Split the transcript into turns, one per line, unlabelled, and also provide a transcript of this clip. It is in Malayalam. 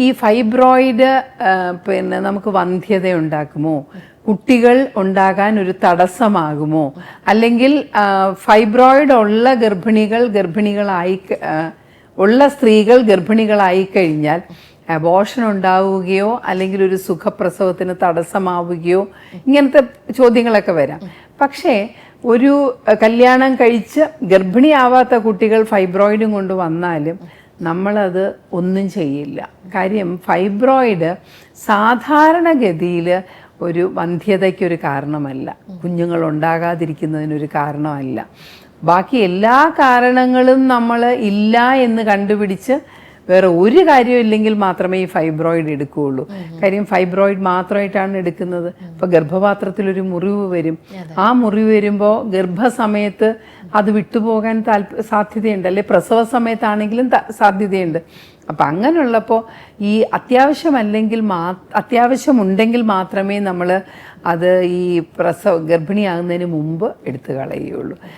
ഈ ഫൈബ്രോയിഡ് പിന്നെ നമുക്ക് വന്ധ്യത ഉണ്ടാക്കുമോ, കുട്ടികൾ ഉണ്ടാകാൻ ഒരു തടസ്സമാകുമോ, അല്ലെങ്കിൽ ഫൈബ്രോയിഡ് ഉള്ള ഗർഭിണികളായി ഉള്ള സ്ത്രീകൾ ഗർഭിണികളായി കഴിഞ്ഞാൽ അബോർഷൻ ഉണ്ടാവുകയോ അല്ലെങ്കിൽ ഒരു സുഖപ്രസവത്തിന് തടസ്സമാവുകയോ ഇങ്ങനത്തെ ചോദ്യങ്ങളൊക്കെ വരാം. പക്ഷേ ഒരു കല്യാണം കഴിച്ച് ഗർഭിണിയാവാത്ത കുട്ടികൾ ഫൈബ്രോയിഡും കൊണ്ട് വന്നാലും നമ്മളത് ഒന്നും ചെയ്യില്ല. കാര്യം ഫൈബ്രോയിഡ് സാധാരണഗതിയിൽ ഒരു വന്ധ്യതയ്ക്കൊരു കാരണമല്ല, കുഞ്ഞുങ്ങൾ ഉണ്ടാകാതിരിക്കുന്നതിനൊരു കാരണമല്ല. ബാക്കി എല്ലാ കാരണങ്ങളും നമ്മൾ ഇല്ല എന്ന് കണ്ടുപിടിച്ച് വേറെ ഒരു കാര്യവും ഇല്ലെങ്കിൽ മാത്രമേ ഈ ഫൈബ്രോയിഡ് എടുക്കുകയുള്ളൂ. കാര്യം ഫൈബ്രോയിഡ് മാത്രമായിട്ടാണ് എടുക്കുന്നത്. ഇപ്പോൾ ഗർഭപാത്രത്തിലൊരു മുറിവ് വരും, ആ മുറിവ് വരുമ്പോൾ ഗർഭസമയത്ത് അത് വിട്ടുപോകാൻ സാധ്യതയുണ്ട്, അല്ലെ പ്രസവ സമയത്താണെങ്കിലും സാധ്യതയുണ്ട്. അപ്പം അങ്ങനെയുള്ളപ്പോൾ ഈ അത്യാവശ്യമുണ്ടെങ്കിൽ മാത്രമേ നമ്മൾ അത് ഈ ഗർഭിണിയാകുന്നതിന് മുമ്പ് എടുത്തു കളയുകയുള്ളൂ.